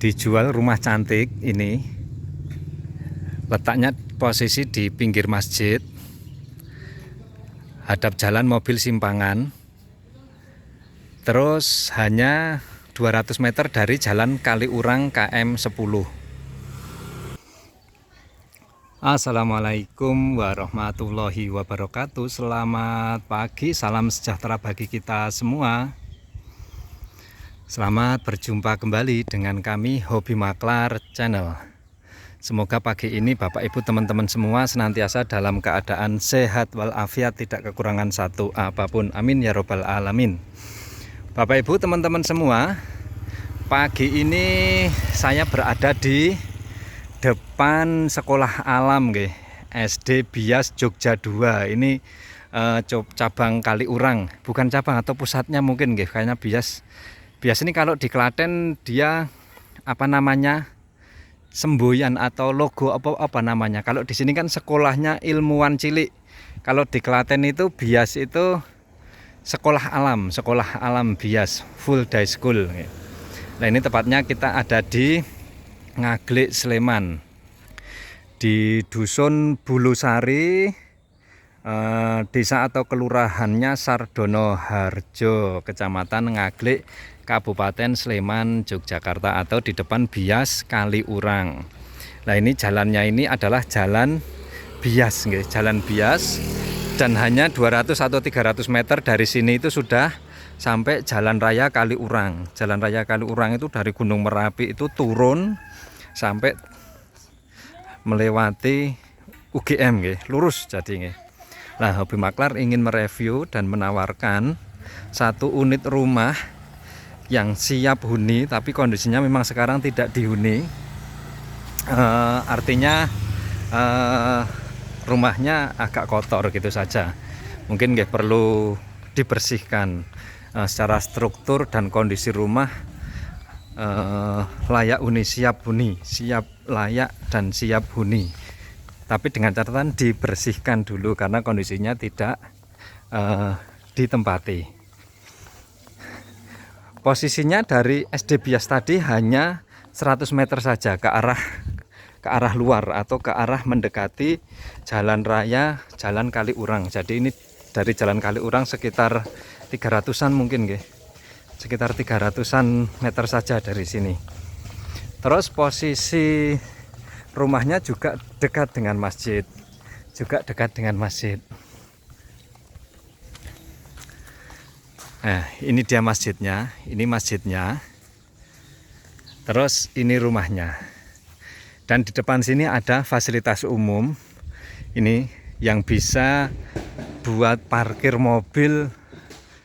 dijual rumah cantik ini. Letaknya posisi di pinggir masjid, hadap jalan mobil simpangan. Terus hanya 200 meter dari jalan Kaliurang KM 10. Assalamualaikum warahmatullahi wabarakatuh. Selamat pagi, salam sejahtera bagi kita semua. Selamat berjumpa kembali dengan kami Hobi Maklar Channel. Semoga pagi ini Bapak Ibu teman-teman semua senantiasa dalam keadaan sehat walafiat, tidak kekurangan satu apapun. Amin ya robbal alamin. Bapak Ibu teman-teman semua, pagi ini saya berada di depan Sekolah Alam SD Bias Jogja 2. Ini cabang Kaliurang, bukan cabang atau pusatnya mungkin kayaknya Bias ini kalau di Klaten dia apa namanya, semboyan atau logo apa namanya. Kalau di sini kan sekolahnya ilmuwan cilik. Kalau di Klaten itu Bias itu sekolah alam Bias full day school. Nah ini tepatnya kita ada di Ngaglik Sleman, di Dusun Bulusari, desa atau kelurahannya Sardono Harjo, Kecamatan Ngaglik, Kabupaten Sleman, Yogyakarta, atau di depan Bias Kaliurang. Nah ini jalannya ini adalah jalan Bias, jalan Bias, dan hanya 200 atau 300 meter dari sini itu sudah sampai Jalan Raya Kaliurang. Jalan Raya Kaliurang itu dari Gunung Merapi itu turun sampai melewati UGM, lurus jadi. Nah, Hobi Maklar ingin mereview dan menawarkan satu unit rumah yang siap huni, tapi kondisinya memang sekarang tidak dihuni. Artinya rumahnya agak kotor gitu saja. Mungkin perlu dibersihkan. Secara struktur dan kondisi rumah layak huni, siap layak dan siap huni. Tapi dengan catatan dibersihkan dulu karena kondisinya tidak ditempati. Posisinya dari SD Bias tadi hanya 100 meter saja ke arah luar atau ke arah mendekati jalan raya Jalan Kaliurang. Jadi ini dari Jalan Kaliurang sekitar 300-an mungkin sekitar 300-an meter saja dari sini. Terus posisi rumahnya juga dekat dengan masjid. Nah, ini dia masjidnya, Terus ini rumahnya. Dan di depan sini ada fasilitas umum. Ini yang bisa buat parkir mobil,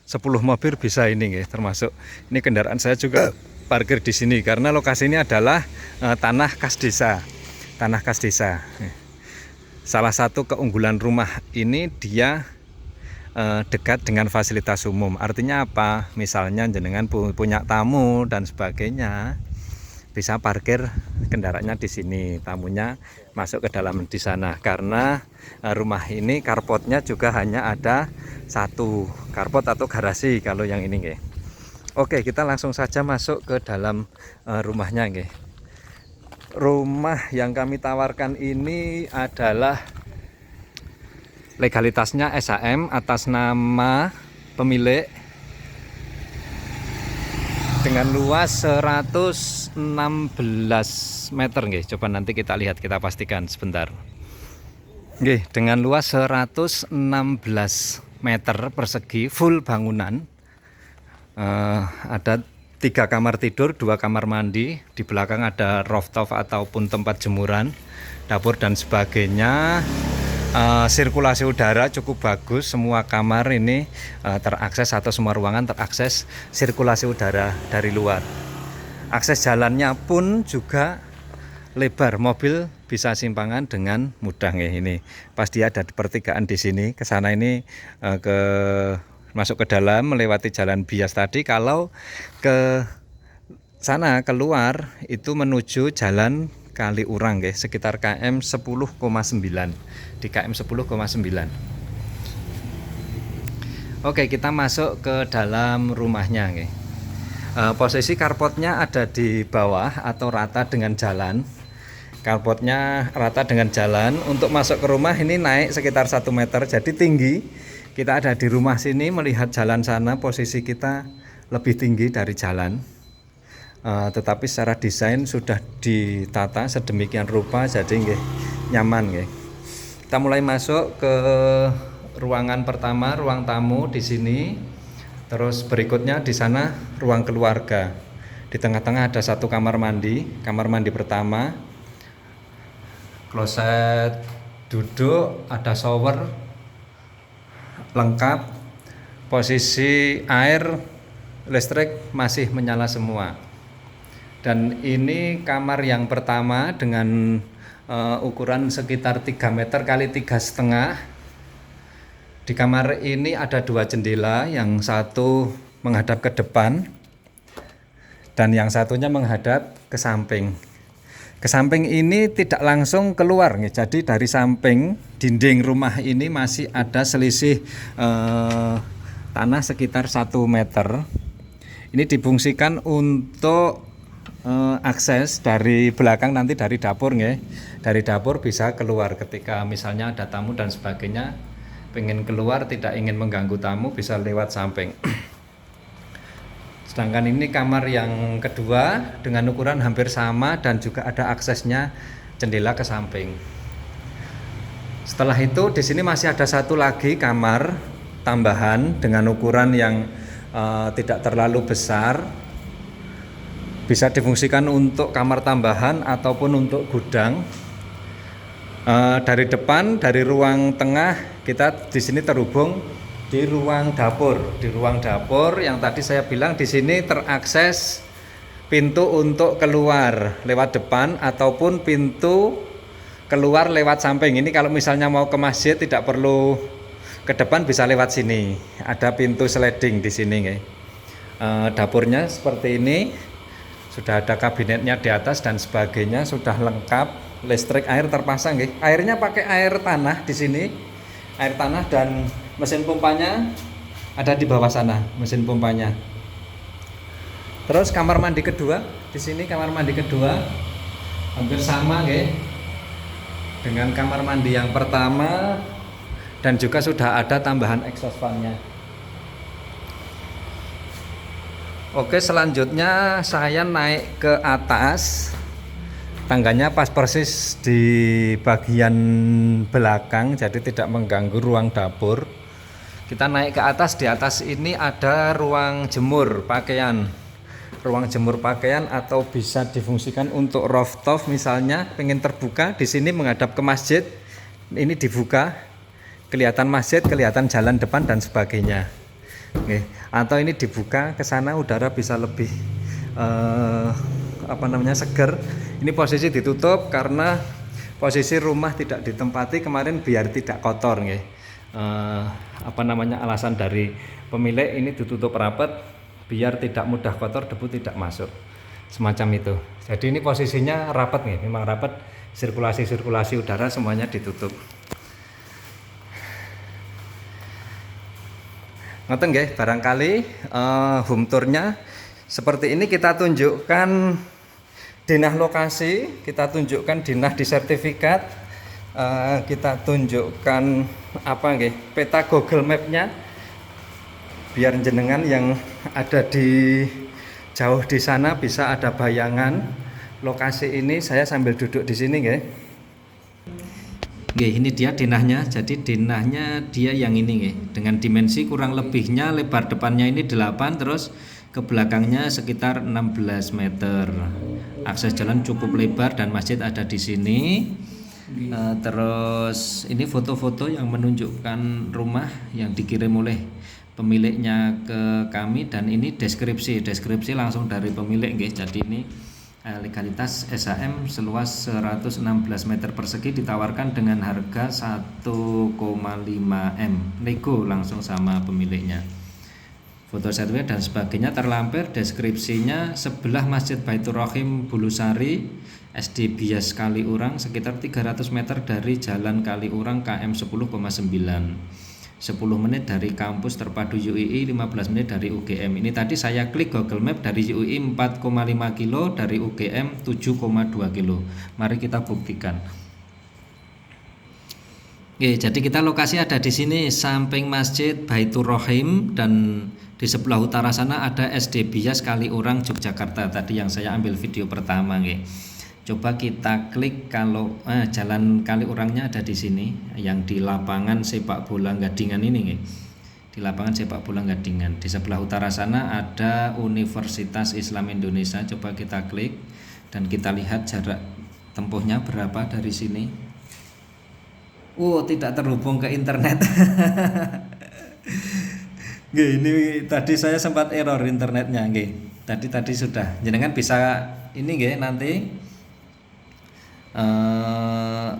10 mobil bisa ini termasuk. Ini kendaraan saya juga parkir di sini karena lokasi ini adalah tanah kas desa. Salah satu keunggulan rumah ini dia dekat dengan fasilitas umum. Artinya apa? Misalnya jenengan punya tamu dan sebagainya, bisa parkir kendaraannya di sini, tamunya masuk ke dalam di sana. Karena rumah ini carportnya juga hanya ada satu, carport atau garasi kalau yang ini. Oke, kita langsung saja masuk ke dalam rumahnya. Rumah yang kami tawarkan ini adalah legalitasnya SHM atas nama pemilik dengan luas 116 meter. Coba nanti kita lihat, kita pastikan sebentar. Dengan luas 116 meter persegi full bangunan. Ada 3 kamar tidur, 2 kamar mandi, di belakang ada rooftop ataupun tempat jemuran, dapur dan sebagainya. Sirkulasi udara cukup bagus, semua kamar ini terakses atau semua ruangan terakses sirkulasi udara dari luar. Akses jalannya pun juga lebar, mobil bisa simpangan dengan mudah. Ini pas dia ada di pertigaan di sini, ke sana ini masuk ke dalam melewati jalan Bias tadi. Kalau ke sana keluar itu menuju jalan Kaliurang sekitar KM 10,9, di KM 10,9. Oke, kita masuk ke dalam rumahnya. Posisi carportnya ada di bawah atau rata dengan jalan. Carportnya rata dengan jalan. Untuk masuk ke rumah ini naik sekitar 1 meter, jadi tinggi. Kita ada di rumah sini melihat jalan sana, posisi kita lebih tinggi dari jalan. Tetapi secara desain sudah ditata sedemikian rupa, jadi nyaman. Kita mulai masuk ke ruangan pertama, ruang tamu di sini. Terus berikutnya di sana ruang keluarga. Di tengah-tengah ada satu kamar mandi pertama. Kloset duduk, ada shower lengkap. Posisi air, listrik masih menyala semua. Dan ini kamar yang pertama dengan ukuran sekitar 3 meter kali 3,5. Di kamar ini ada 2 jendela, yang satu menghadap ke depan dan yang satunya menghadap ke samping. Ke samping ini tidak langsung keluar, jadi dari samping dinding rumah ini masih ada selisih tanah sekitar 1 meter. Ini difungsikan untuk akses dari belakang, nanti dari dapur. Dari dapur bisa keluar ketika misalnya ada tamu dan sebagainya, pengen keluar tidak ingin mengganggu tamu, bisa lewat samping. Sedangkan ini kamar yang kedua dengan ukuran hampir sama dan juga ada aksesnya jendela ke samping. Setelah itu di sini masih ada satu lagi kamar tambahan dengan ukuran yang tidak terlalu besar. Bisa difungsikan untuk kamar tambahan ataupun untuk gudang. Dari depan, dari ruang tengah, kita di sini terhubung di ruang dapur. Di ruang dapur yang tadi saya bilang, di sini terakses pintu untuk keluar lewat depan ataupun pintu keluar lewat samping. Ini kalau misalnya mau ke masjid tidak perlu ke depan, bisa lewat sini. Ada pintu sliding di sini. Dapurnya seperti ini. Sudah ada kabinetnya di atas dan sebagainya, sudah lengkap. Listrik, air terpasang. Airnya pakai air tanah di sini. Air tanah dan mesin pompanya ada di bawah sana, mesin pompanya. Terus kamar mandi kedua, di sini kamar mandi kedua hampir sama dengan kamar mandi yang pertama, dan juga sudah ada tambahan exhaust fan-nya. Oke, selanjutnya saya naik ke atas. Tangganya pas persis di bagian belakang, jadi tidak mengganggu ruang dapur. Kita naik ke atas. Di atas ini ada ruang jemur pakaian. Ruang jemur pakaian atau bisa difungsikan untuk rooftop misalnya, pengen terbuka di sini menghadap ke masjid. Ini dibuka, kelihatan masjid, kelihatan jalan depan dan sebagainya. Atau ini dibuka ke sana, udara bisa lebih seger. Ini posisi ditutup karena posisi rumah tidak ditempati kemarin biar tidak kotor. Alasan dari pemilik ini ditutup rapat biar tidak mudah kotor, debu tidak masuk, semacam itu. Jadi ini posisinya rapat, memang rapat, sirkulasi udara semuanya ditutup. Ngoten barangkali home tournya seperti ini. Kita tunjukkan dinah lokasi, kita tunjukkan dinah di sertifikat, kita tunjukkan peta Google Map-nya biar jenengan yang ada di jauh di sana bisa ada bayangan lokasi ini. Saya sambil duduk di sini ini dia dinahnya. Jadi dinahnya dia yang ini dengan dimensi kurang lebihnya, lebar depannya ini 8, terus ke belakangnya sekitar 16 meter. Akses jalan cukup lebar dan masjid ada di sini. Terus ini foto-foto yang menunjukkan rumah yang dikirim oleh pemiliknya ke kami, dan ini deskripsi langsung dari pemilik. Jadi ini legalitas SHM seluas 116 meter persegi ditawarkan dengan harga 1,5 M, nego langsung sama pemiliknya. Foto sertifikat dan sebagainya terlampir. Deskripsinya sebelah Masjid Baitur Rahim Bulusari, SD Bias Kaliurang, sekitar 300 meter dari Jalan Kaliurang KM 10,9. 10 menit dari kampus terpadu UII, 15 menit dari UGM. Ini tadi saya klik Google Map, dari UII 4,5 kilo, dari UGM 7,2 kilo. Mari kita buktikan. Oke, jadi kita lokasi ada di sini samping Masjid Baitur Rahim, dan di sebelah utara sana ada SD Bias Kaliurang Yogyakarta, tadi yang saya ambil video pertama. Coba kita klik, kalau jalan Kaliurangnya ada di sini, yang di lapangan sepak bola Gadingan ini. Di lapangan sepak bola Gadingan, di sebelah utara sana ada Universitas Islam Indonesia. Coba kita klik dan kita lihat jarak tempuhnya berapa dari sini. Tidak terhubung ke internet. Ini tadi saya sempat error internetnya. Tadi sudah. Jenengan bisa ini nanti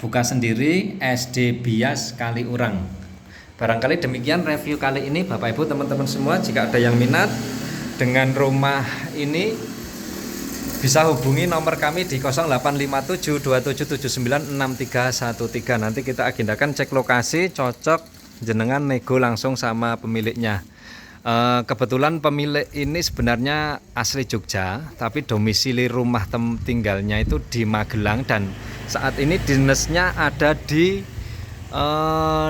buka sendiri SD Bias Kaliurang. Barangkali demikian review kali ini Bapak Ibu teman-teman semua. Jika ada yang minat dengan rumah ini, bisa hubungi nomor kami di 085727796313. Nanti kita agendakan cek lokasi, cocok jenengan nego langsung sama pemiliknya. Kebetulan pemilik ini sebenarnya asli Jogja, tapi domisili rumah tinggalnya itu di Magelang, dan saat ini dinasnya ada di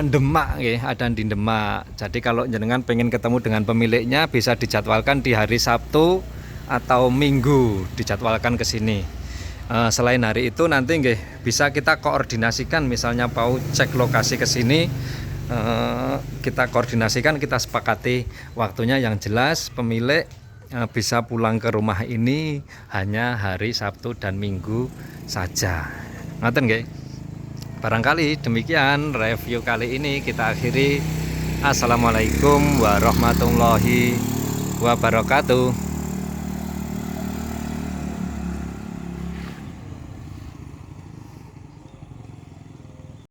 Demak, ada di Demak. Jadi kalau jenengan pengen ketemu dengan pemiliknya, bisa dijadwalkan di hari Sabtu atau Minggu, dijadwalkan ke sini. Selain hari itu nanti bisa kita koordinasikan, misalnya mau cek lokasi ke sini, kita koordinasikan, kita sepakati waktunya yang jelas. Pemilik bisa pulang ke rumah ini hanya hari Sabtu dan Minggu saja. Ngoten nggih. Barangkali demikian review kali ini kita akhiri. Assalamualaikum warahmatullahi wabarakatuh.